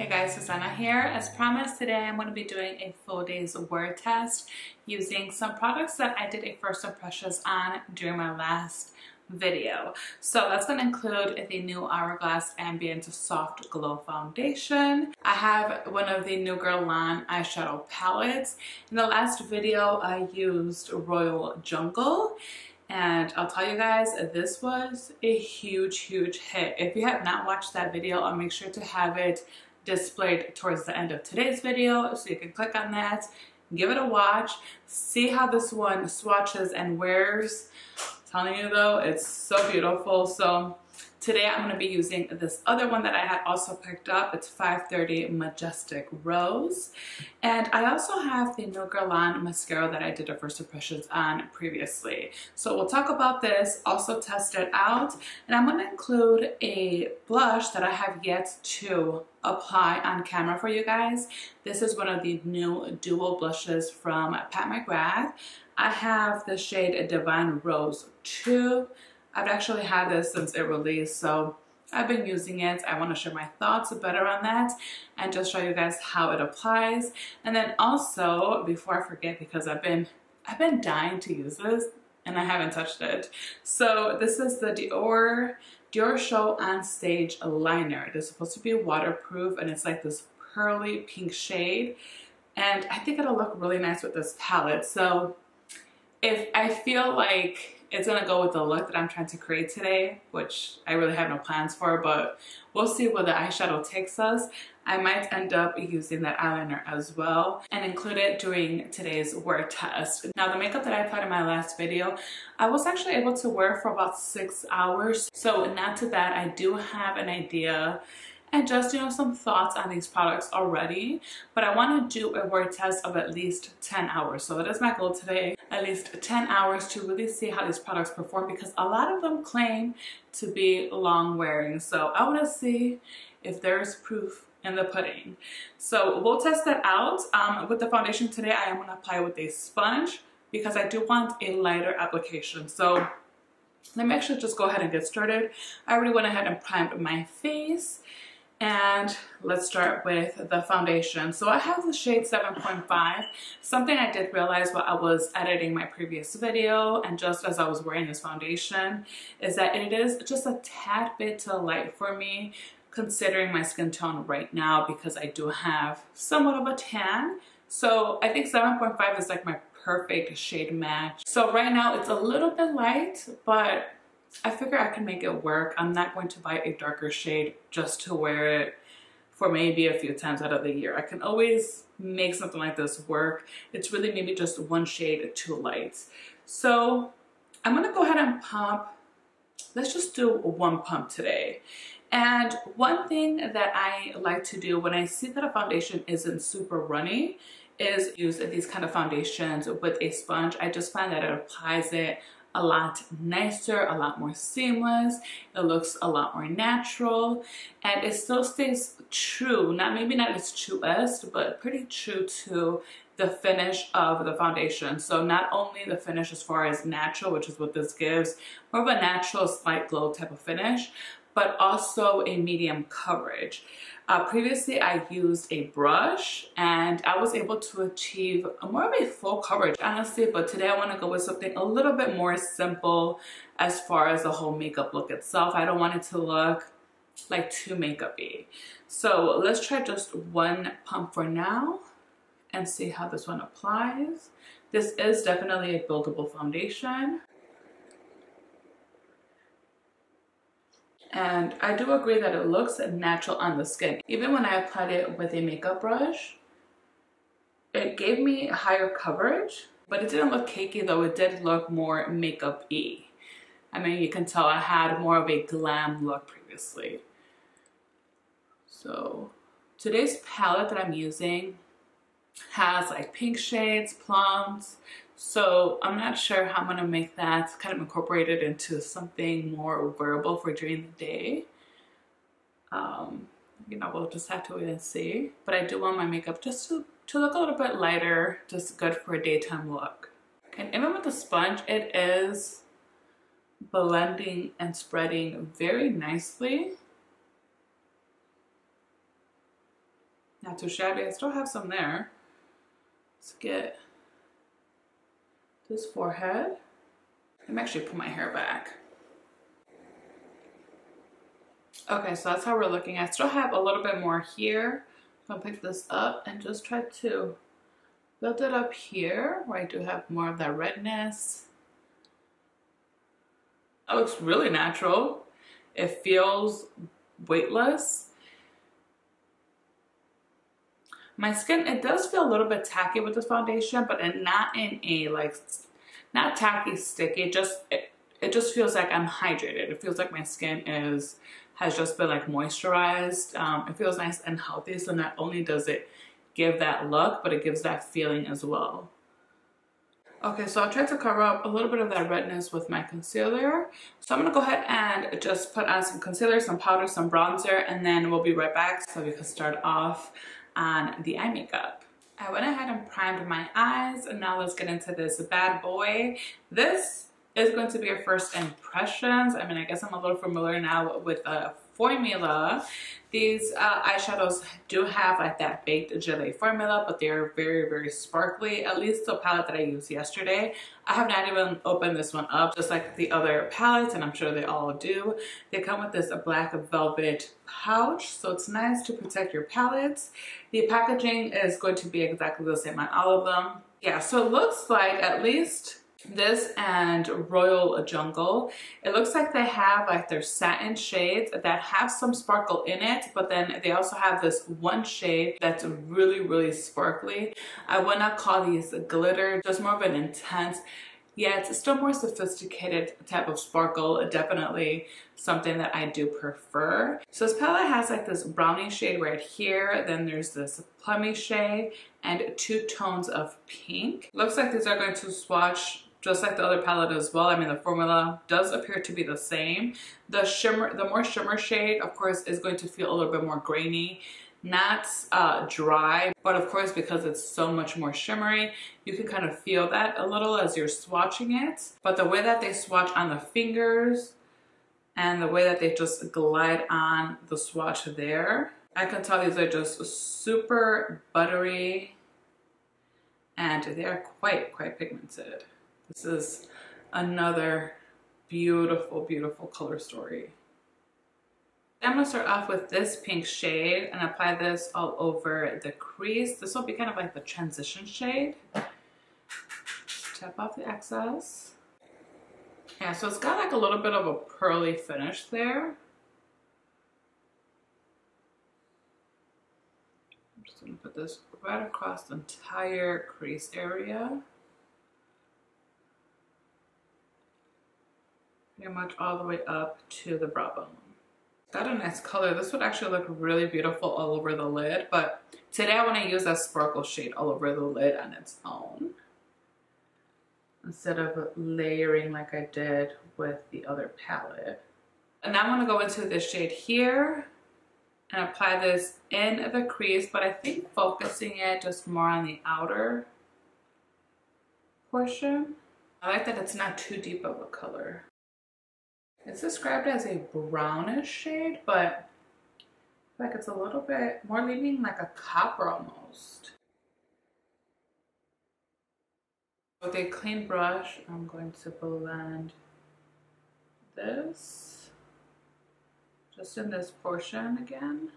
Hey guys, Suzana here. As promised, today I'm going to be doing a full day's wear test using some products that I did a first impressions on during my last video. So that's going to include the new Hourglass Ambient Soft Glow foundation. I have one of the new Guerlain eyeshadow palettes. In the last video I used Royal Jungle. And I'll tell you guys, this was a huge hit. If you have not watched that video, I'll make sure to have it displayed towards the end of today's video so you can click on that, give it a watch, see how this one swatches and wears. I'm telling you though, it's so beautiful. So today I'm going to be using this other one that I had also picked up. It's 530 Majestic Rose. And I also have the new Guerlain mascara that I did a first impressions on previously. So we'll talk about this, also test it out. And I'm going to include a blush that I have yet to apply on camera for you guys. This is one of the new dual blushes from Pat McGrath. I have the shade Divine Rose 2. I've actually had this since it released, so I've been using it. I want to share my thoughts better on that and just show you guys how it applies. And then also, before I forget, because I've been dying to use this and I haven't touched it. So this is the Dior Show On Stage liner. It is supposed to be waterproof and it's like this pearly pink shade. And I think it'll look really nice with this palette. So if I feel like it's gonna go with the look that I'm trying to create today, which I really have no plans for, but we'll see where the eyeshadow takes us. I might end up using that eyeliner as well and include it during today's wear test. Now the makeup that I applied in my last video, I was actually able to wear for about 6 hours. So not too bad. I do have an idea and just, some thoughts on these products already, but I want to do a wear test of at least 10 hours. So that is my goal today, at least 10 hours to really see how these products perform, because a lot of them claim to be long wearing. So I want to see if there's proof in the pudding. So we'll test that out. With the foundation today, I am going to apply with a sponge because I do want a lighter application. So let me actually just go ahead and get started. I already went ahead and primed my face. And let's start with the foundation. So I have the shade 7.5. Something I did realize while I was editing my previous video and just as I was wearing this foundation is that it is just a tad bit too light for me considering my skin tone right now, because I do have somewhat of a tan. So I think 7.5 is like my perfect shade match. So right now it's a little bit light, but I figure I can make it work. I'm not going to buy a darker shade just to wear it for maybe a few times out of the year. I can always make something like this work. It's really maybe just one shade too light. So I'm gonna go ahead and pump. Let's just do one pump today. And one thing that I like to do when I see that a foundation isn't super runny is use these kind of foundations with a sponge. I just find that it applies it a lot nicer, a lot more seamless. It looks a lot more natural, and it still stays true. Maybe not as truest, but pretty true to the finish of the foundation. So not only the finish as far as natural, which is what this gives, more of a natural slight glow type of finish, but also a medium coverage. Previously, I used a brush and I was able to achieve more of a full coverage, honestly, but today I want to go with something a little bit more simple as far as the whole makeup look itself. I don't want it to look like too makeup-y. So let's try just one pump for now and see how this one applies. This is definitely a buildable foundation. And I do agree that it looks natural on the skin. Even when I applied it with a makeup brush, it gave me higher coverage, but it didn't look cakey though. It did look more makeup-y. I mean, you can tell I had more of a glam look previously. So today's palette that I'm using has like pink shades, plums. So I'm not sure how I'm gonna make that kind of incorporated into something more wearable for during the day. We'll just have to wait and see. But I do want my makeup just to look a little bit lighter, just good for a daytime look. And even with the sponge, it is blending and spreading very nicely. Not too shabby. I still have some there. Let's get this forehead. Let me actually put my hair back. Okay, so that's how we're looking. I still have a little bit more here. So I'll pick this up and just try to build it up here where I do have more of that redness. That looks really natural. It feels weightless. My skin, it does feel a little bit tacky with this foundation, but not in a like, not tacky, sticky. It just feels like I'm hydrated. It feels like my skin has just been like moisturized. It feels nice and healthy. So not only does it give that look, but it gives that feeling as well. Okay, so I'll try to cover up a little bit of that redness with my concealer. So I'm gonna go ahead and just put on some concealer, some powder, some bronzer, and then we'll be right back so we can start off on the eye makeup. I went ahead and primed my eyes, and now let's get into this bad boy. This is going to be your first impressions. I mean, I guess I'm a little familiar now with the formula. These eyeshadows do have like that baked gelée formula, but they're very, very sparkly. At least the palette that I used yesterday. I have not even opened this one up, just like the other palettes, and I'm sure they all do. They come with this black velvet pouch, so it's nice to protect your palettes. The packaging is going to be exactly the same on all of them. Yeah, so it looks like at least this and Royal Jungle, it looks like they have like their satin shades that have some sparkle in it, but then they also have this one shade that's really, really sparkly. I would not call these glitter, just more of an intense, yet it's still more sophisticated type of sparkle. Definitely something that I do prefer. So this palette has like this brownie shade right here, then there's this plummy shade and 2 tones of pink. Looks like these are going to swatch just like the other palette as well. I mean, the formula does appear to be the same. The more shimmer shade, of course, is going to feel a little bit more grainy, not dry, but of course, because it's so much more shimmery, you can kind of feel that a little as you're swatching it. But the way that they swatch on the fingers and the way that they just glide on the swatch there, I can tell these are just super buttery and they are quite pigmented. This is another beautiful, beautiful color story. I'm gonna start off with this pink shade and apply this all over the crease. This will be kind of like the transition shade. Tap off the excess. Yeah, so it's got like a little bit of a pearly finish there. I'm just gonna put this right across the entire crease area. Pretty much all the way up to the brow bone. Got a nice color. This would actually look really beautiful all over the lid, but today I want to use that sparkle shade all over the lid on its own, instead of layering like I did with the other palette. And now I'm going to go into this shade here and apply this in the crease, but I think focusing it just more on the outer portion. I like that it's not too deep of a color. It's described as a brownish shade, but I feel like it's a little bit more leaning like a copper almost. With a clean brush, I'm going to blend this just in this portion again.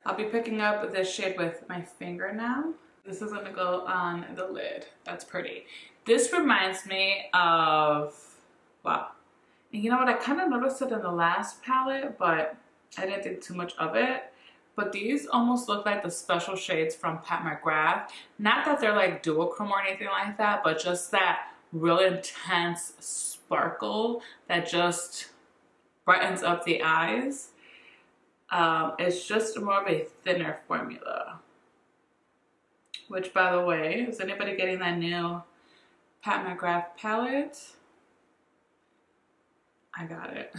I'll be picking up this shade with my finger now. This is gonna go on the lid. That's pretty. This reminds me of, wow. And you know what, I kind of noticed it in the last palette, but I didn't think too much of it. But these almost look like the special shades from Pat McGrath. Not that they're like duochrome or anything like that, but just that real intense sparkle that just brightens up the eyes. It's just more of a thinner formula. Which, by the way, is anybody getting that new Pat McGrath palette? I got it.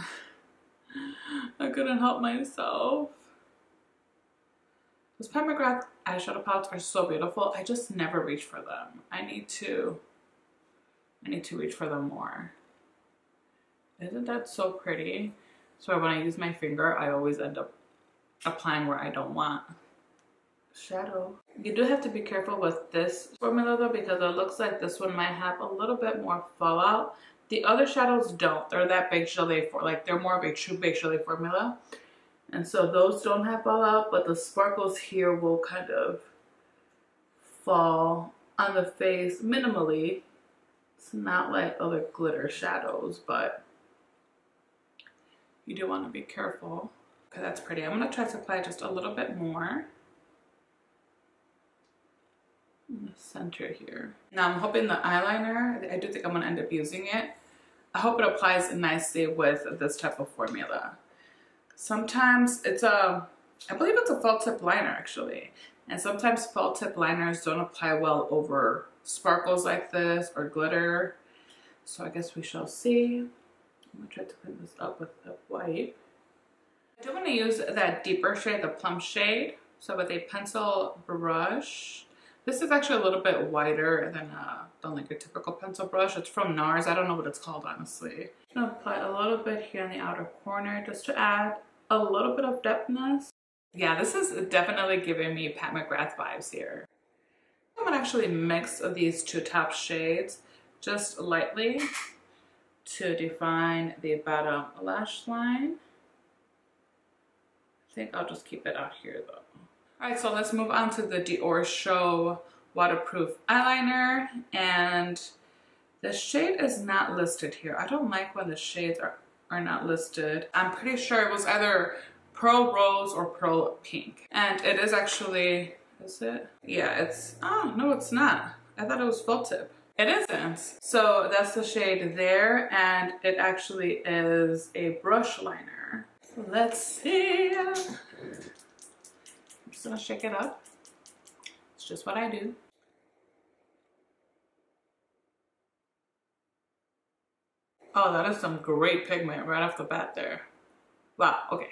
I couldn't help myself. Those Pat McGrath eyeshadow palettes are so beautiful. I just never reach for them. I need to reach for them more. Isn't that so pretty? So when I use my finger, I always end up applying where I don't want. shadow. You do have to be careful with this formula though, because it looks like this one might have a little bit more fallout. The other shadows don't. They're that baked gelée for, like, they're more of a true baked gelée formula. And so those don't have fallout, but the sparkles here will kind of fall on the face minimally. It's not like other glitter shadows, but you do want to be careful. Okay, that's pretty. I'm going to try to apply just a little bit more in the center here. Now I'm hoping the eyeliner, I do think I'm going to end up using it. I hope it applies nicely with this type of formula. Sometimes it's I believe it's a felt tip liner actually. And sometimes felt tip liners don't apply well over sparkles like this or glitter. So I guess we shall see. I'm gonna try to clean this up with a wipe. I do want to use that deeper shade, the plum shade. So with a pencil brush, this is actually a little bit wider than like your typical pencil brush. It's from NARS. I don't know what it's called, honestly. I'm gonna apply a little bit here in the outer corner just to add a little bit of depthness. Yeah, this is definitely giving me Pat McGrath vibes here. I'm gonna actually mix these two top shades just lightly to define the bottom lash line. I think I'll just keep it out here though. All right, so let's move on to the Dior Show waterproof eyeliner, and the shade is not listed here. I don't like when the shades are not listed. I'm pretty sure it was either Pearl Rose or Pearl Pink, and it is actually, is it? Yeah, it's, oh no, it's not. I thought it was felt tip. It isn't. So that's the shade there, and it actually is a brush liner. Let's see. I'm just gonna shake it up. It's just what I do. Oh, that is some great pigment right off the bat there. Wow, okay.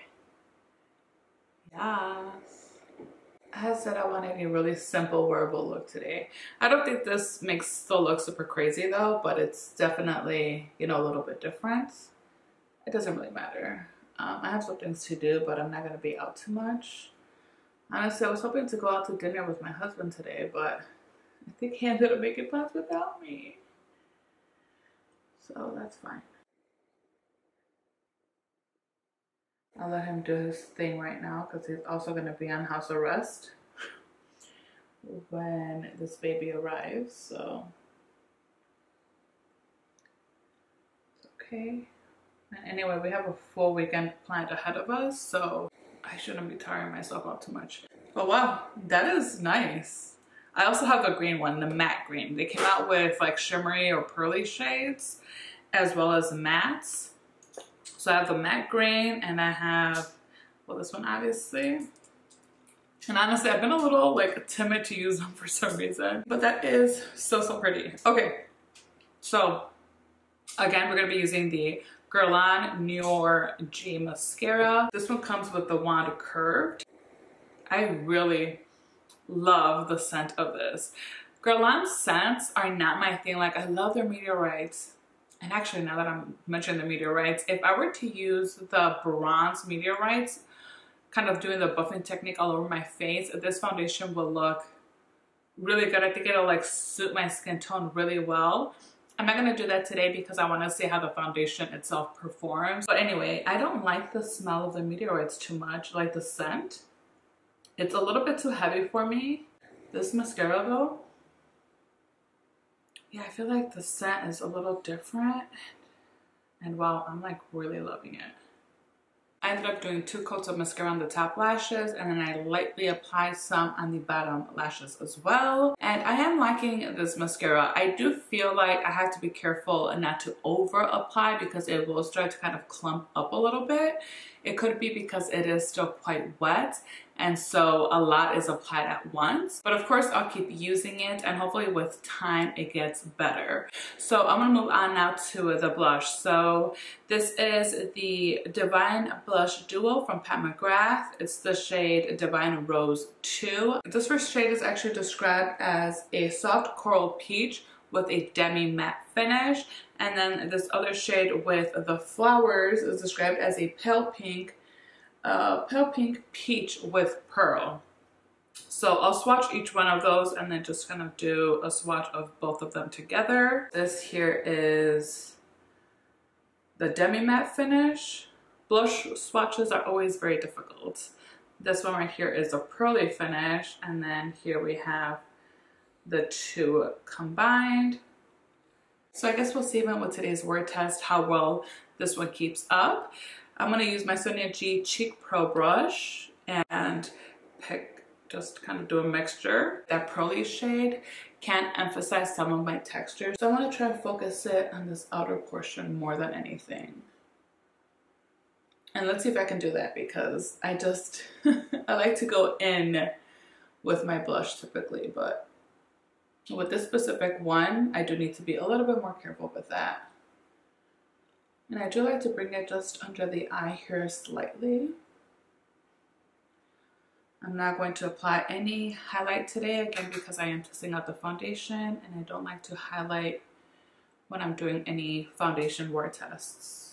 Yes. I said I wanted a really simple wearable look today. I don't think this makes the look super crazy though, but it's definitely, you know, a little bit different. It doesn't really matter. I have some things to do, but I'm not gonna be out too much. Honestly, I was hoping to go out to dinner with my husband today, but I think he ended up making plans without me. So that's fine. I'll let him do his thing right now because he's also going to be on house arrest when this baby arrives. So it's okay. And anyway, we have a full weekend planned ahead of us, so I shouldn't be tiring myself out too much. But wow, that is nice. I also have a green one, the matte green. They came out with like shimmery or pearly shades as well as mattes. So I have the matte green, and I have, well, this one obviously. And honestly, I've been a little like timid to use them for some reason, but that is so, so pretty. Okay, so again, we're gonna be using the Guerlain Ombres G mascara. This one comes with the wand curved. I really love the scent of this. Guerlain scents are not my thing. Like, I love their meteorites. And actually, now that I'm mentioning the meteorites, if I were to use the bronze meteorites, kind of doing the buffing technique all over my face, this foundation will look really good. I think it'll like suit my skin tone really well. I'm not going to do that today because I want to see how the foundation itself performs. But anyway, I don't like the smell of the meteorites too much, like the scent. It's a little bit too heavy for me. This mascara though, yeah, I feel like the scent is a little different. And wow, I'm like really loving it. I ended up doing 2 coats of mascara on the top lashes, and then I lightly applied some on the bottom lashes as well. And I am liking this mascara. I do feel like I have to be careful not to over apply because it will start to kind of clump up a little bit. It could be because it is still quite wet, and so a lot is applied at once. But of course, I'll keep using it, and hopefully with time it gets better. So I'm gonna move on now to the blush. So this is the Divine Blush Duo from Pat McGrath. It's the shade Divine Rose 2. This first shade is actually described as a soft coral peach with a demi matte finish, and then this other shade with the flowers is described as a pale pink peach with pearl. So I'll swatch each one of those and then just kind of do a swatch of both of them together. This here is the demi matte finish. Blush swatches are always very difficult. This one right here is a pearly finish, and then here we have the two combined. So I guess we'll see even with today's word test how well this one keeps up. I'm going to use my Sonia G Cheek Pro brush and just kind of do a mixture. That pearly shade can emphasize some of my textures. So I want to try and focus it on this outer portion more than anything. And let's see if I can do that, because I just, I like to go in with my blush typically, but with this specific one, I do need to be a little bit more careful with that. And I do like to bring it just under the eye here slightly. I'm not going to apply any highlight today, again, because I am testing out the foundation and I don't like to highlight when I'm doing any foundation word tests.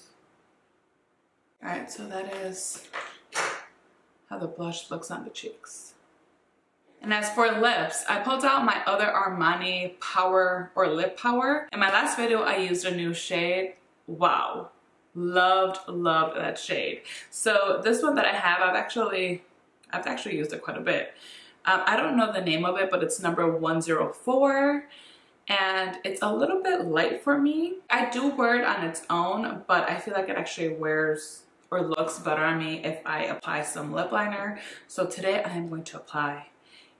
All right, so that is how the blush looks on the cheeks. And as for lips, I pulled out my other Armani Power or Lip Power. In my last video, I used a new shade. Wow, loved that shade. So this one that I have, I've actually used it quite a bit. I don't know the name of it, but it's number 104. And it's a little bit light for me. I do wear it on its own, but I feel like it actually wears or looks better on me if I apply some lip liner. So today I am going to apply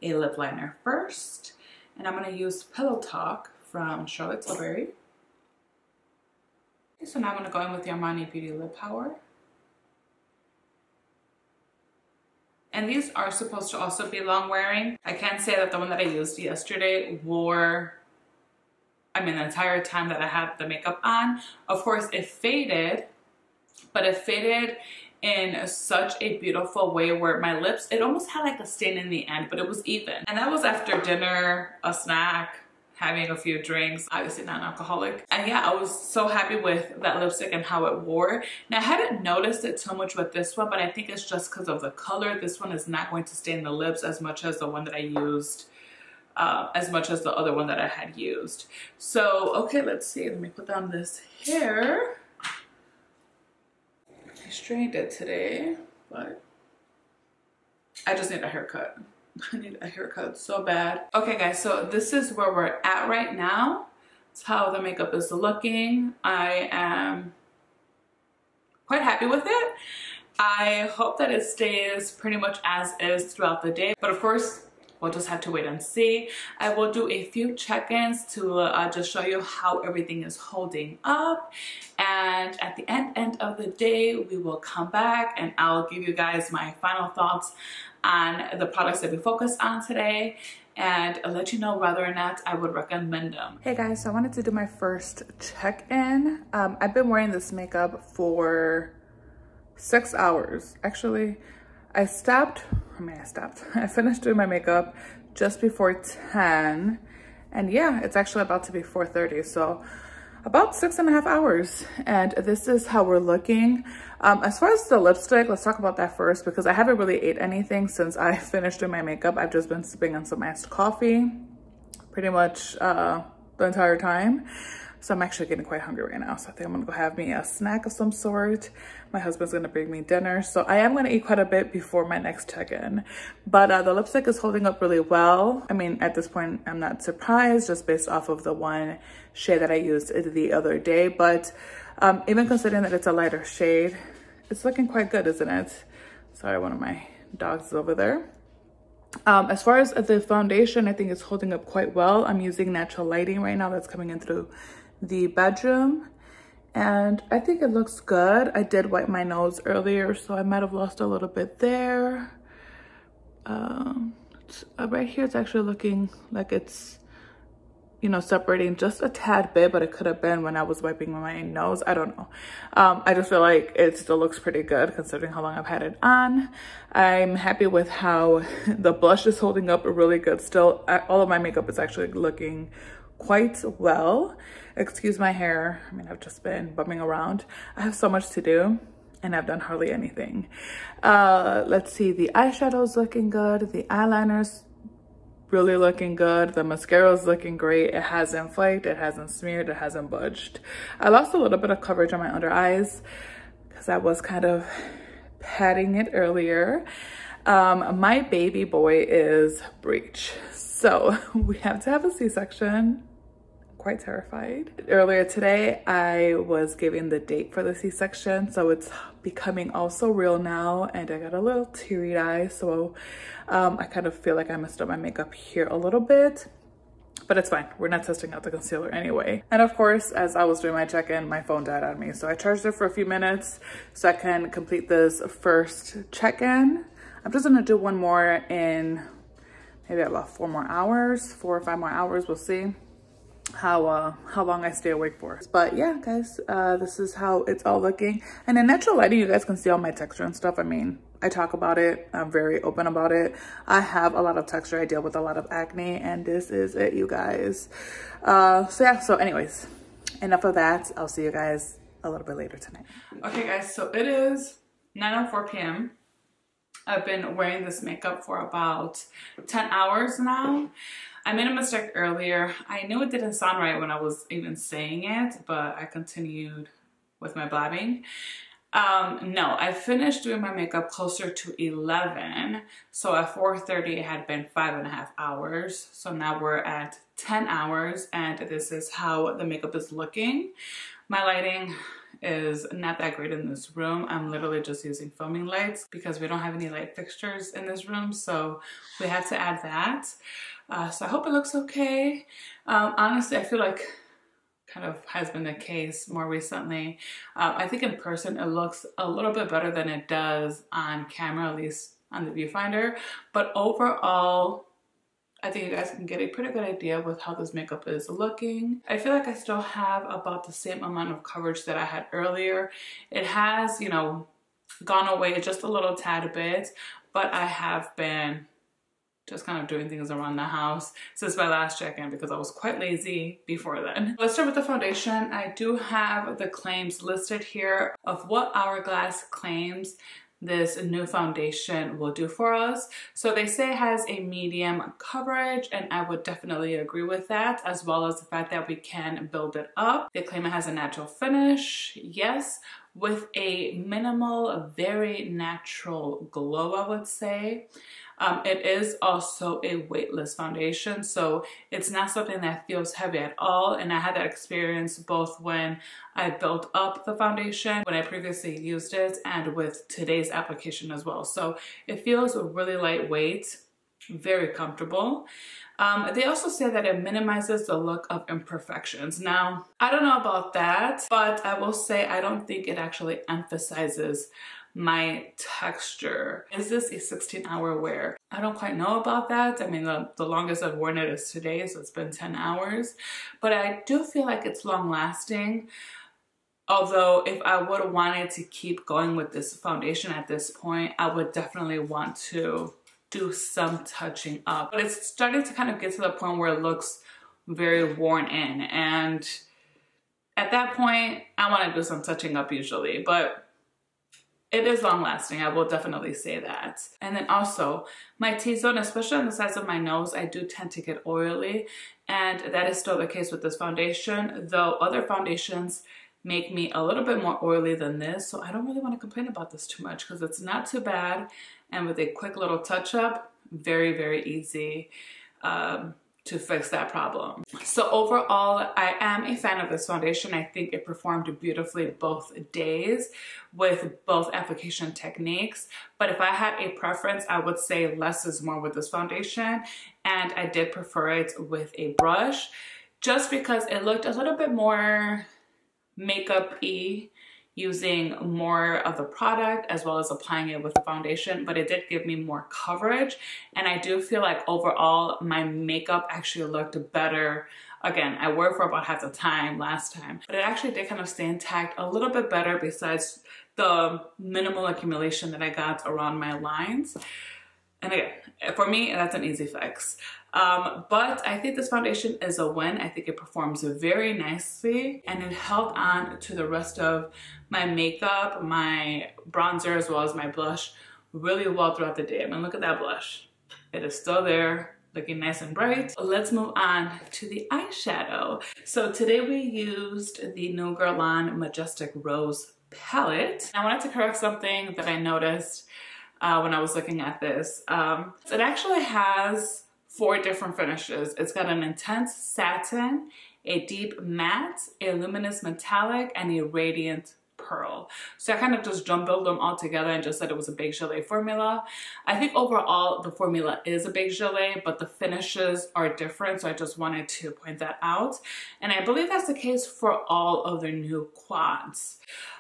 a lip liner first. And I'm going to use Pillow Talk from Charlotte Tilbury. Okay, so now I'm going to go in with the Armani Beauty Lip Power. And these are supposed to also be long wearing. I can say that the one that I used yesterday wore, the entire time that I had the makeup on. Of course, it faded, but it faded in such a beautiful way where my lips, it almost had like a stain in the end, but it was even. And that was after dinner, a snack, having a few drinks, obviously non-alcoholic. And yeah, I was so happy with that lipstick and how it wore. Now I hadn't noticed it so much with this one, but I think it's just because of the color. This one is not going to stain the lips as much as the one that I used, as much as the other one that I had used. So, okay, let's see. Let me put down this hair. I straightened it today, but I just need a haircut. I need a haircut so bad. Okay guys, so this is where we're at right now. It's how the makeup is looking. I am quite happy with it. I hope that it stays pretty much as is throughout the day, but of course we'll just have to wait and see. I will do a few check-ins to just show you how everything is holding up, and at the end of the day we will come back and I'll give you guys my final thoughts on the products that we focused on today and I'll let you know whether or not I would recommend them. Hey guys, so I wanted to do my first check-in. I've been wearing this makeup for 6 hours. Actually, I finished doing my makeup just before 10 and yeah, it's actually about to be 4:30, so about 6.5 hours, and this is how we're looking. As far as the lipstick, let's talk about that first because I haven't really ate anything since I finished doing my makeup. I've just been sipping on some iced coffee pretty much the entire time. So I'm actually getting quite hungry right now. So I think I'm gonna go have me a snack of some sort. My husband's gonna bring me dinner. So I am gonna eat quite a bit before my next check-in. But the lipstick is holding up really well. I mean, at this point, I'm not surprised just based off of the one shade that I used the other day. But even considering that it's a lighter shade, it's looking quite good, isn't it? Sorry, one of my dogs is over there. As far as the foundation, I think it's holding up quite well. I'm using natural lighting right now that's coming in through the bedroom and I think it looks good. I did wipe my nose earlier, so I might have lost a little bit there. Right here it's actually looking like it's, you know, separating just a tad bit, but it could have been when I was wiping my nose. I don't know. I just feel like it still looks pretty good considering how long I've had it on. I'm happy with how the blush is holding up really good still. All of my makeup is actually looking quite well. Excuse my hair. I mean, I've just been bumming around. I have so much to do and I've done hardly anything. Let's see, the eyeshadow's looking good. The eyeliner's really looking good. The mascara's looking great. It hasn't flaked, it hasn't smeared, it hasn't budged. I lost a little bit of coverage on my under eyes because I was kind of patting it earlier. My baby boy is breech, so we have to have a C-section. Quite terrified. Earlier today, I was giving the date for the C-section, so it's becoming also real now, and I got a little teary eye, so I kind of feel like I messed up my makeup here a little bit, but it's fine. We're not testing out the concealer anyway. And of course, as I was doing my check-in, my phone died on me, so I charged it for a few minutes so I can complete this first check-in. I'm just gonna do one more in maybe about 4 or 5 more hours, we'll see how long I stay awake for. But yeah, guys, this is how it's all looking. And in natural lighting, you guys can see all my texture and stuff. I mean, I talk about it. I'm very open about it. I have a lot of texture. I deal with a lot of acne, and this is it, you guys. So yeah, so anyways, enough of that. I'll see you guys a little bit later tonight. Okay, guys, so it is 9:04 p.m. I've been wearing this makeup for about 10 hours now. I made a mistake earlier. I knew it didn't sound right when I was even saying it, but I continued with my blabbing. No, I finished doing my makeup closer to 11. So at 4:30, it had been 5.5 hours. So now we're at 10 hours, and this is how the makeup is looking. My lighting is not that great in this room. I'm literally just using filming lights because we don't have any light fixtures in this room, so we had to add that. So I hope it looks okay. Honestly, I feel like kind of has been the case more recently. I think in person it looks a little bit better than it does on camera, at least on the viewfinder. But overall, I think you guys can get a pretty good idea with how this makeup is looking. I feel like I still have about the same amount of coverage that I had earlier. It has, you know, gone away just a little tad bit, but I have been just kind of doing things around the house since my last check-in because I was quite lazy before then. Let's start with the foundation. I do have the claims listed here of what Hourglass claims this new foundation will do for us. So they say it has a medium coverage, and I would definitely agree with that, as well as the fact that we can build it up. They claim it has a natural finish, yes, with a minimal, very natural glow, I would say. It is also a weightless foundation, so it's not something that feels heavy at all. And I had that experience both when I built up the foundation, when I previously used it, and with today's application as well. So it feels really lightweight, very comfortable. They also say that it minimizes the look of imperfections. Now, I don't know about that, but I will say I don't think it actually emphasizes my texture. Is this a 16-hour wear? I don't quite know about that. I mean, the longest I've worn it is today, so it's been 10 hours. But I do feel like it's long lasting. Although if I would have wanted to keep going with this foundation at this point, I would definitely want to do some touching up. But it's starting to kind of get to the point where it looks very worn in. And at that point, I want to do some touching up usually. But it is long lasting, I will definitely say that. And then also, my T-zone, especially on the sides of my nose, I do tend to get oily. And that is still the case with this foundation, though other foundations make me a little bit more oily than this. So I don't really want to complain about this too much because it's not too bad. And with a quick little touch up, very, very easy to fix that problem. So overall, I am a fan of this foundation. I think it performed beautifully both days with both application techniques. But if I had a preference, I would say less is more with this foundation. And I did prefer it with a brush just because it looked a little bit more makeup-y, using more of the product as well as applying it with the foundation, but it did give me more coverage. And I do feel like overall my makeup actually looked better. Again, I wore it for about half the time last time, but it actually did kind of stay intact a little bit better besides the minimal accumulation that I got around my lines. And again, for me, that's an easy fix. But I think this foundation is a win. I think it performs very nicely, and it held on to the rest of my makeup, my bronzer, as well as my blush really well throughout the day. I mean, look at that blush. It is still there, looking nice and bright. Let's move on to the eyeshadow. So today we used the new Guerlain Majestic Rose palette. I wanted to correct something that I noticed when I was looking at this. It actually has 4 different finishes. It's got an intense satin, a deep matte, a luminous metallic, and a radiant pearl. So I kind of just jumbled them all together and just said it was a Baked Gelée formula. I think overall the formula is a Baked Gelée, but the finishes are different, so I just wanted to point that out. And I believe that's the case for all of their new quads.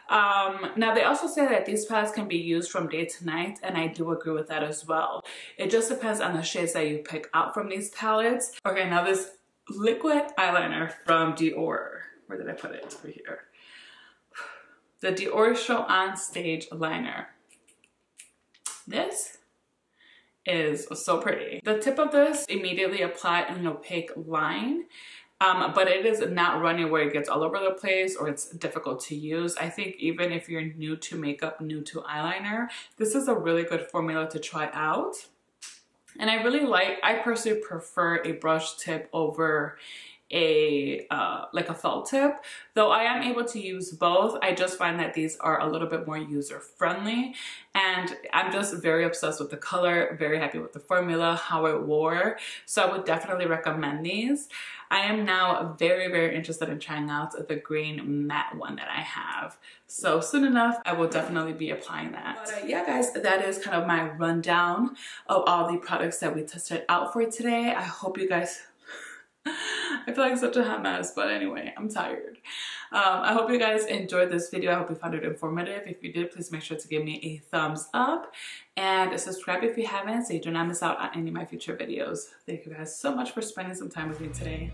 Now they also say that these palettes can be used from day to night, and I do agree with that as well. It just depends on the shades that you pick out from these palettes. Okay, now this liquid eyeliner from Dior. Where did I put it? Over here. The Dior Show On Stage liner. This is so pretty. The tip of this immediately applied an opaque line, but it is not runny where it gets all over the place or it's difficult to use. I think even if you're new to makeup, new to eyeliner, this is a really good formula to try out. And I personally prefer a brush tip over like a felt tip, though I am able to use both. I just find that these are a little bit more user friendly, and I'm just very obsessed with the color, very happy with the formula, how it wore. So I would definitely recommend these. I am now very, very interested in trying out the green matte one that I have. So soon enough, I will definitely be applying that. But yeah, guys, that is kind of my rundown of all the products that we tested out for today. I hope you guys I feel like such a hot mess, but anyway, I'm tired. I hope you guys enjoyed this video. I hope you found it informative. If you did, please make sure to give me a thumbs up and subscribe if you haven't, so you do not miss out on any of my future videos. Thank you guys so much for spending some time with me today.